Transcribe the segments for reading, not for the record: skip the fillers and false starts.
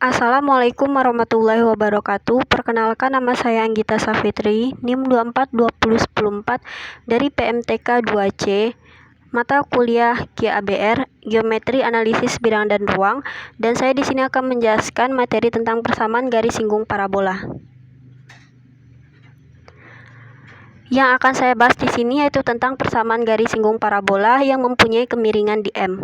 Assalamualaikum warahmatullahi wabarakatuh. Perkenalkan, nama saya Anggita Safitri, NIM 24201004 dari PMTK 2C, mata kuliah GABR, Geometri Analisis Bidang dan Ruang, dan saya di sini akan menjelaskan materi tentang persamaan garis singgung parabola. Yang akan saya bahas di sini yaitu tentang persamaan garis singgung parabola yang mempunyai kemiringan di M.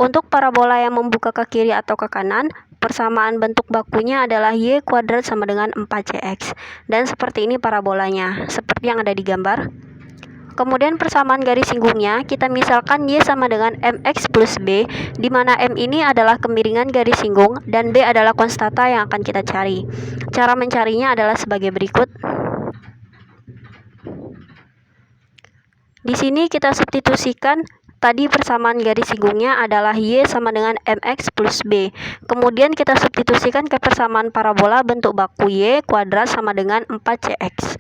Untuk parabola yang membuka ke kiri atau ke kanan, persamaan bentuk bakunya adalah Y kuadrat sama dengan 4CX. Dan seperti ini parabolanya, seperti yang ada di gambar. Kemudian persamaan garis singgungnya, kita misalkan Y sama dengan MX plus B, di mana M ini adalah kemiringan garis singgung dan B adalah konstanta yang akan kita cari. Cara mencarinya adalah sebagai berikut. Di sini kita substitusikan. Tadi persamaan garis singgungnya adalah Y sama dengan MX plus B. Kemudian kita substitusikan ke persamaan parabola bentuk baku Y kuadrat sama dengan 4CX.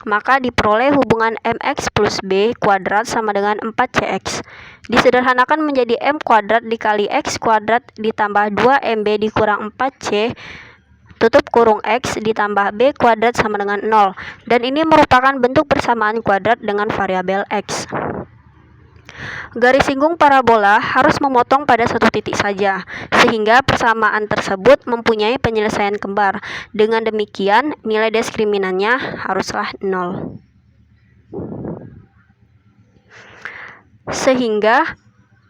Maka diperoleh hubungan MX plus B kuadrat sama dengan 4CX. Disederhanakan menjadi M kuadrat dikali X kuadrat ditambah 2MB dikurang 4C tutup kurung X ditambah B kuadrat sama dengan 0. Dan ini merupakan bentuk persamaan kuadrat dengan variabel X. Garis singgung parabola harus memotong pada satu titik saja, sehingga persamaan tersebut mempunyai penyelesaian kembar. Dengan demikian, nilai diskriminannya haruslah 0. Sehingga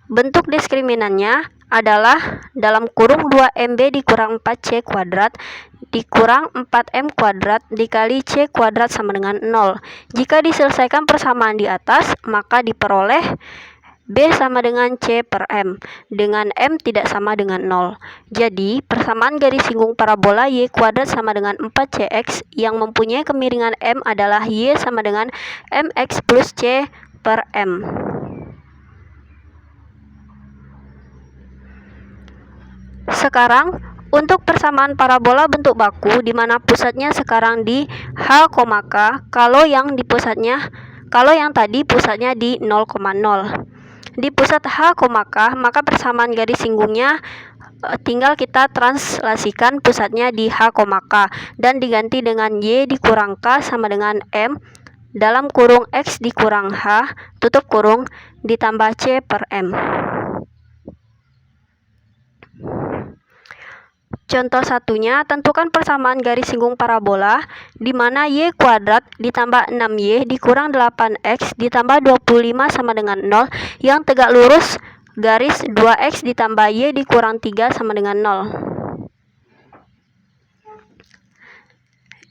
bentuk diskriminannya adalah dalam kurung 2MB dikurang 4C kuadrat dikurang 4M kuadrat dikali C kuadrat sama dengan 0. Jika diselesaikan persamaan di atas, maka diperoleh B sama dengan C per M, dengan M tidak sama dengan 0. Jadi, persamaan garis singgung parabola Y kuadrat sama dengan 4CX yang mempunyai kemiringan M adalah Y sama dengan MX plus C per M. Sekarang, untuk persamaan parabola bentuk baku di mana pusatnya sekarang di H, K, kalau yang tadi pusatnya di 0,0. Di pusat H, K, maka persamaan garis singgungnya tinggal kita translasikan pusatnya di H, K dan diganti dengan Y dikurang K sama dengan M dalam kurung X dikurang H tutup kurung ditambah C per M. Contoh satunya, tentukan persamaan garis singgung parabola di mana Y kuadrat ditambah 6Y dikurang 8X ditambah 25 sama dengan 0 yang tegak lurus garis 2X ditambah Y dikurang 3 sama dengan 0.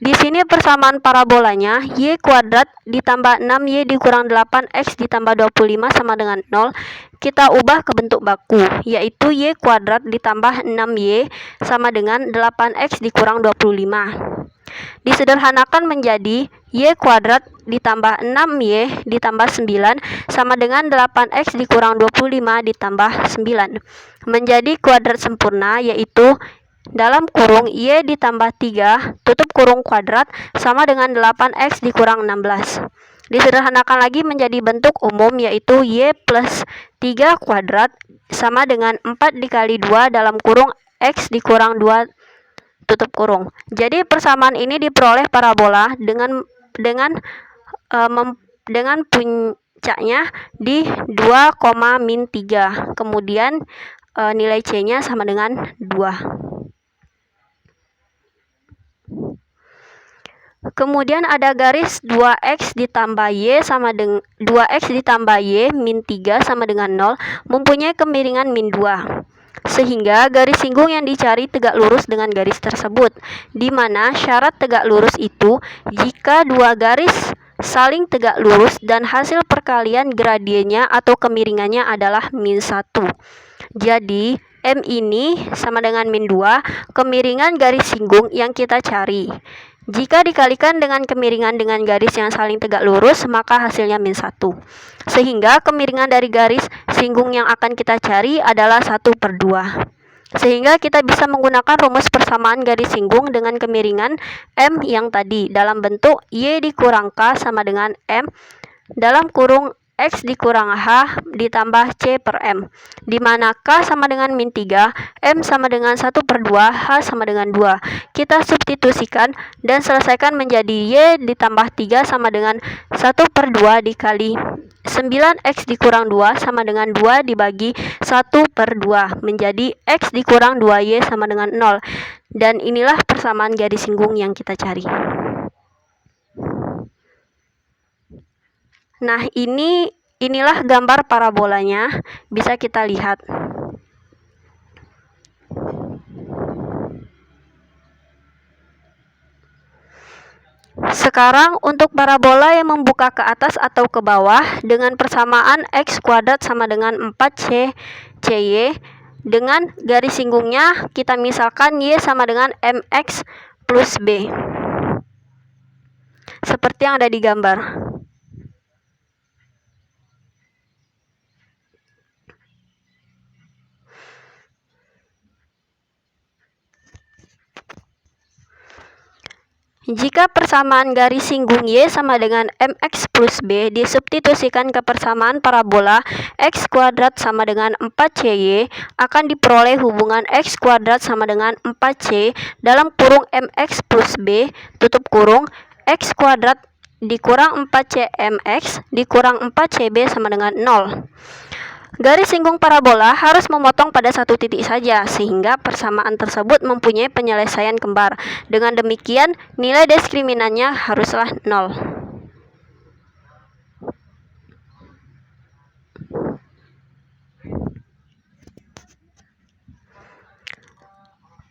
Di sini persamaan parabolanya Y kuadrat ditambah 6Y dikurang 8X ditambah 25 sama dengan 0. Kita ubah ke bentuk baku, yaitu Y kuadrat ditambah 6Y sama dengan 8X dikurang 25. Disederhanakan menjadi Y kuadrat ditambah 6Y ditambah 9 sama dengan 8X dikurang 25 ditambah 9. Menjadi kuadrat sempurna, yaitu dalam kurung Y ditambah 3 tutup kurung kuadrat sama dengan 8X dikurang 16. Disederhanakan lagi menjadi bentuk umum, yaitu Y plus 3 kuadrat sama dengan 4 dikali 2 dalam kurung X dikurang 2 tutup kurung. Jadi persamaan ini diperoleh parabola dengan puncaknya di 2,-3. Kemudian nilai C-nya sama dengan 2. Kemudian ada garis 2X ditambah Y sama dengan 2X ditambah Y min 3 sama dengan 0 mempunyai kemiringan min 2. Sehingga garis singgung yang dicari tegak lurus dengan garis tersebut, di mana syarat tegak lurus itu jika dua garis saling tegak lurus dan hasil perkalian gradiennya atau kemiringannya adalah min 1. Jadi, M ini sama dengan min 2, kemiringan garis singgung yang kita cari. Jika dikalikan dengan kemiringan dengan garis yang saling tegak lurus, maka hasilnya min 1. Sehingga kemiringan dari garis singgung yang akan kita cari adalah 1/2. Sehingga kita bisa menggunakan rumus persamaan garis singgung dengan kemiringan M yang tadi dalam bentuk Y dikurang K sama dengan M dalam kurung X dikurang H ditambah C per M, di mana K sama dengan min 3, M sama dengan 1/2, H sama dengan 2. Kita substitusikan dan selesaikan menjadi Y ditambah 3 sama dengan 1/2 dikali 9X dikurang 2 sama dengan 2 dibagi 1/2, menjadi X dikurang 2Y sama dengan 0. Dan inilah persamaan garis singgung yang kita cari. Nah, inilah gambar parabolanya, bisa kita lihat. Sekarang untuk parabola yang membuka ke atas atau ke bawah dengan persamaan X kuadrat sama dengan 4C CY, dengan garis singgungnya kita misalkan Y sama dengan MX plus B, seperti yang ada di gambar. Jika persamaan garis singgung Y sama dengan MX plus B disubstitusikan ke persamaan parabola X kuadrat sama dengan 4CY, akan diperoleh hubungan X kuadrat sama dengan 4C dalam kurung MX plus B tutup kurung X kuadrat dikurang 4CMX dikurang 4CB sama dengan 0. Garis singgung parabola harus memotong pada satu titik saja, sehingga persamaan tersebut mempunyai penyelesaian kembar. Dengan demikian, nilai diskriminannya haruslah 0.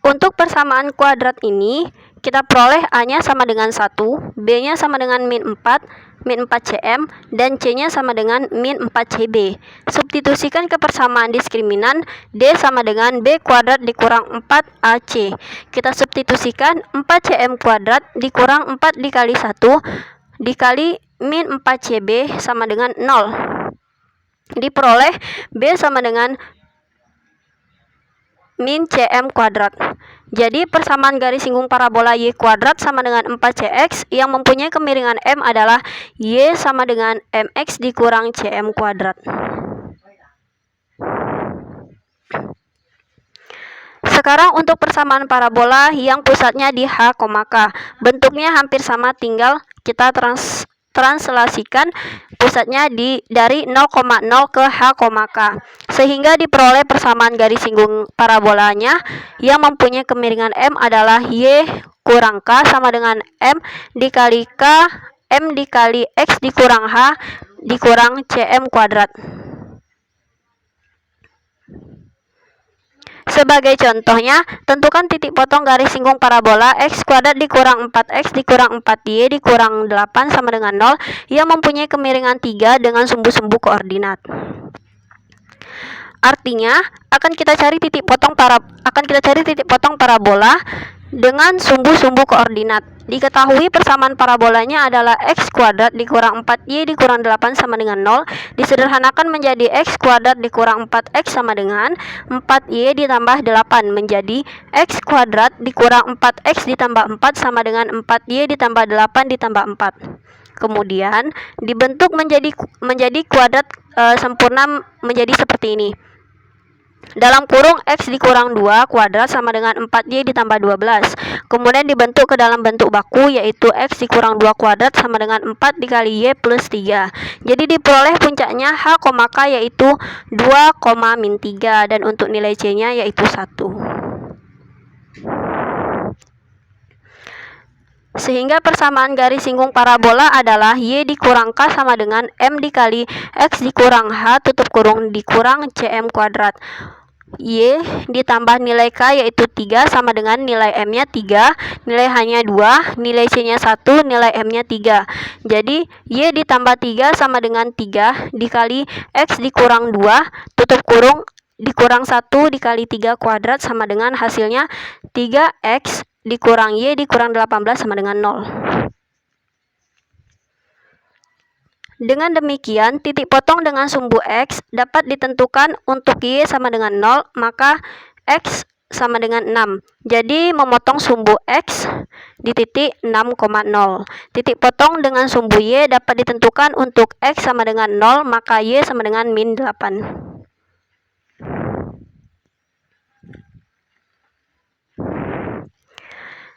Untuk persamaan kuadrat ini, kita peroleh A-nya sama dengan 1, B-nya sama dengan min 4cm, dan C-nya sama dengan min 4cb. Substitusikan ke persamaan diskriminan, D sama dengan B kuadrat dikurang 4AC. Kita substitusikan 4cm kuadrat dikurang 4 dikali 1 dikali min 4cb sama dengan 0. Diperoleh B sama dengan min cm kuadrat. Jadi persamaan garis singgung parabola Y kuadrat sama dengan 4cx yang mempunyai kemiringan M adalah Y sama dengan mx dikurang cm kuadrat. Sekarang untuk persamaan parabola yang pusatnya di H, K. Bentuknya hampir sama, tinggal kita translasikan pusatnya dari 0,0 ke H, K, sehingga diperoleh persamaan garis singgung parabolanya yang mempunyai kemiringan M adalah Y kurang K sama dengan M dikali K M dikali X dikurang H dikurang CM kuadrat. Sebagai contohnya, tentukan titik potong garis singgung parabola X kuadrat dikurang 4X dikurang 4Y dikurang 8 sama dengan 0 yang mempunyai kemiringan 3 dengan sumbu-sumbu koordinat. Artinya, akan kita cari titik potong parabola dengan sumbu-sumbu koordinat. Diketahui persamaan parabolanya adalah X kuadrat dikurang 4Y dikurang 8 sama dengan 0. Disederhanakan menjadi X kuadrat dikurang 4X sama dengan 4Y ditambah 8, menjadi X kuadrat dikurang 4X ditambah 4 sama dengan 4Y ditambah 8 ditambah 4. Kemudian dibentuk menjadi kuadrat sempurna menjadi seperti ini. Dalam kurung X dikurang 2 kuadrat sama dengan 4Y ditambah 12. Kemudian dibentuk ke dalam bentuk baku, yaitu X dikurang 2 kuadrat sama dengan 4 dikali Y plus 3. Jadi diperoleh puncaknya H, K yaitu 2,-3, dan untuk nilai C-nya yaitu 1. Sehingga persamaan garis singgung parabola adalah Y dikurang K sama dengan M dikali X dikurang H tutup kurung dikurang CM kuadrat. Y ditambah nilai K yaitu 3 sama dengan nilai M-nya 3, nilai H-nya 2, nilai C-nya 1, nilai M-nya 3. Jadi Y ditambah 3 sama dengan 3 dikali X dikurang 2 tutup kurung dikurang 1 dikali 3 kuadrat sama dengan hasilnya 3X dikurang Y dikurang 18 sama dengan 0. Dengan demikian, titik potong dengan sumbu X dapat ditentukan untuk Y sama dengan 0, maka X sama dengan 6. Jadi memotong sumbu X di titik 6,0. Titik potong dengan sumbu Y dapat ditentukan untuk X sama dengan 0, maka Y sama dengan min 8.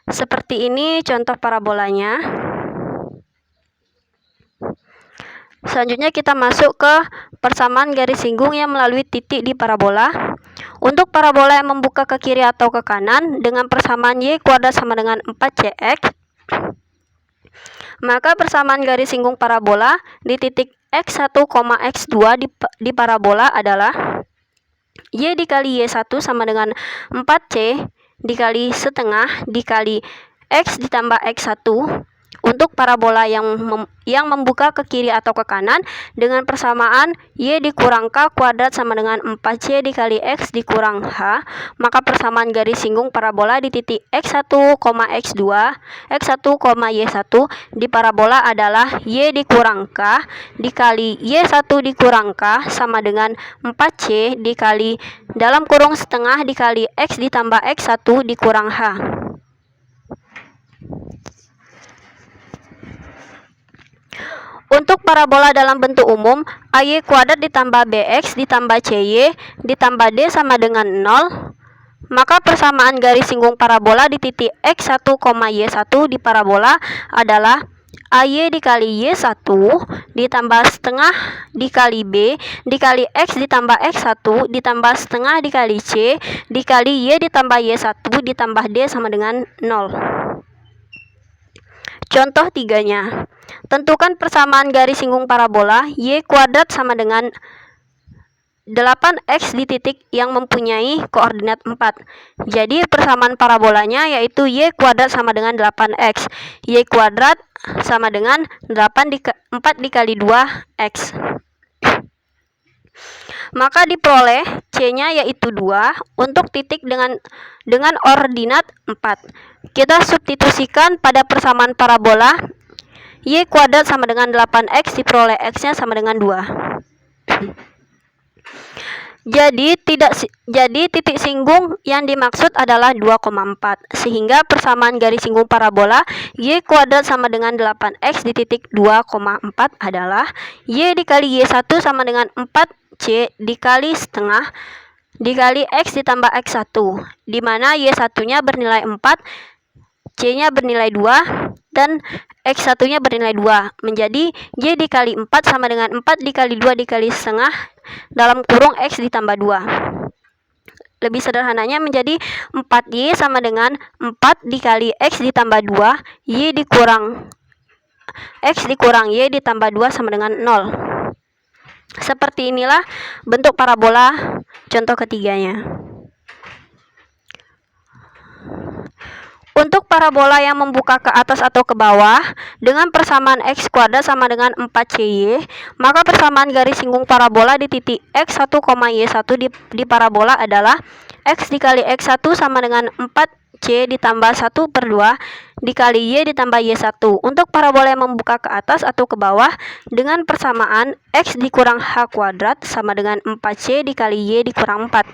Seperti ini contoh parabolanya. Selanjutnya kita masuk ke persamaan garis singgung yang melalui titik di parabola. Untuk parabola yang membuka ke kiri atau ke kanan dengan persamaan Y kuadrat sama dengan 4CX, maka persamaan garis singgung parabola di titik X1, X2 di parabola adalah Y dikali Y1 sama dengan 4C dikali setengah dikali X ditambah X1 untuk parabola yang membuka ke kiri atau ke kanan dengan persamaan Y dikurang K kuadrat sama dengan 4C dikali X dikurang H, maka persamaan garis singgung parabola di titik X1, X2, X1, Y1 di parabola adalah Y dikurang K dikali Y1 dikurang K sama dengan 4C dikali dalam kurung setengah dikali X ditambah X1 dikurang H. Untuk parabola dalam bentuk umum, AY kuadrat ditambah BX ditambah CY ditambah D sama dengan 0, maka persamaan garis singgung parabola di titik X1, Y1 di parabola adalah AY dikali Y1 ditambah setengah dikali B dikali X ditambah X1 ditambah setengah dikali C dikali Y ditambah Y1 ditambah D sama dengan 0. Contoh 3-nya. Tentukan persamaan garis singgung parabola Y kuadrat sama dengan 8X di titik yang mempunyai koordinat 4. Jadi persamaan parabolanya yaitu Y kuadrat sama dengan 8X. Y kuadrat sama dengan 4 dikali 2X. Maka diperoleh C-nya yaitu 2 untuk titik dengan ordinat 4. Kita substitusikan pada persamaan parabola Y kuadrat sama dengan 8X diperoleh X-nya sama dengan 2. Jadi titik singgung yang dimaksud adalah 2,4. Sehingga persamaan garis singgung parabola Y kuadrat sama dengan 8X di titik 2,4 adalah Y dikali Y1 sama dengan 4C dikali setengah dikali X ditambah X1, di mana Y1-nya bernilai 4, C-nya bernilai 2, dan X1-nya bernilai 2. Menjadi Y dikali 4 sama dengan 4 dikali 2 dikali setengah dalam kurung X ditambah 2. Lebih sederhananya menjadi 4Y sama dengan 4 dikali X ditambah 2, Y dikurang X dikurang Y ditambah 2 sama dengan 0. Seperti inilah bentuk parabola contoh ketiganya. Untuk parabola yang membuka ke atas atau ke bawah dengan persamaan X kuadrat sama dengan 4CY, maka persamaan garis singgung parabola di titik X1, Y1 di parabola adalah X dikali X1 sama dengan 4C ditambah 1/2 dikali Y ditambah Y1. Untuk parabola yang membuka ke atas atau ke bawah dengan persamaan X dikurang H kuadrat sama dengan 4C dikali Y dikurang 4.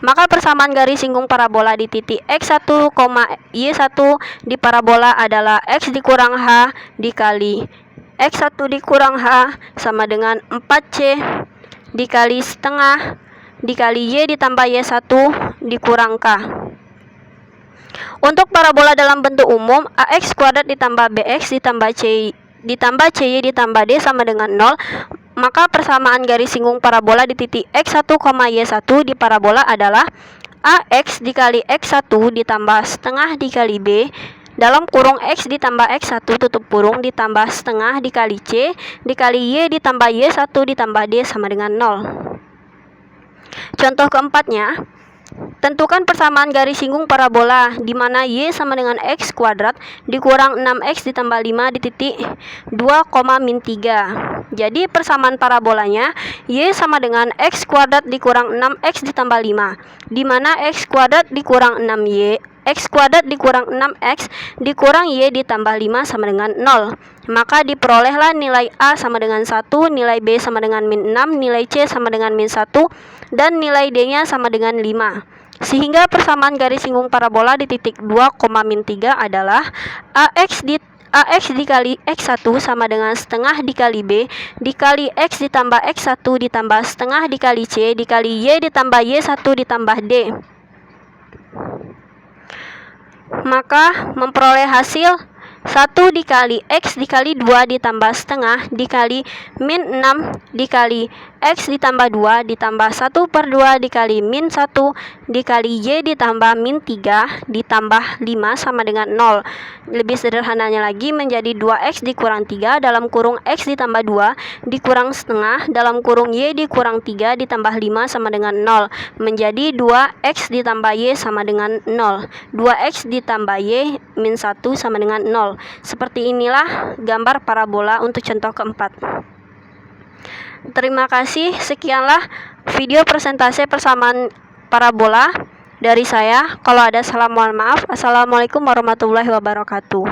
Maka persamaan garis singgung parabola di titik X1, Y1 di parabola adalah X dikurang H dikali X1 dikurang H sama dengan 4C dikali setengah dikali Y ditambah Y1 dikurang K. Untuk parabola dalam bentuk umum, AX kuadrat ditambah BX ditambah CY ditambah D sama dengan 0, maka persamaan garis singgung parabola di titik X1, Y1 di parabola adalah AX dikali X1 ditambah setengah dikali B dalam kurung X ditambah X1 tutup kurung ditambah setengah dikali C dikali Y ditambah Y1 ditambah D sama dengan 0. Contoh keempatnya, tentukan persamaan garis singgung parabola di mana Y sama dengan X kuadrat dikurang 6X ditambah 5 di titik 2,-3. Jadi persamaan parabolanya Y sama dengan X kuadrat dikurang 6X ditambah 5, di mana X kuadrat dikurang 6Y, X kuadrat dikurang 6X dikurang Y ditambah 5 sama dengan 0. Maka diperolehlah nilai A sama dengan 1, nilai B sama dengan -6, nilai C sama dengan -1, dan nilai D-nya sama dengan 5. Sehingga persamaan garis singgung parabola di titik 2, min 3 adalah AX dikali X1 sama dengan setengah dikali B dikali X ditambah X1 ditambah setengah dikali C dikali Y ditambah Y1 ditambah D. Maka memperoleh hasil 1 dikali X dikali 2 ditambah setengah dikali min 6 dikali X ditambah 2 ditambah 1/2 dikali min 1 dikali Y ditambah min 3 ditambah 5 sama dengan 0. Lebih sederhananya lagi menjadi 2X dikurang 3 dalam kurung X ditambah 2 dikurang setengah dalam kurung Y dikurang 3 ditambah 5 sama dengan 0. Menjadi 2X ditambah Y sama dengan 0. 2X ditambah Y min 1 sama dengan 0. Seperti inilah gambar parabola untuk contoh keempat. Terima kasih, sekianlah video presentasi persamaan parabola dari saya. Kalau ada salah mohon maaf. Assalamualaikum warahmatullahi wabarakatuh.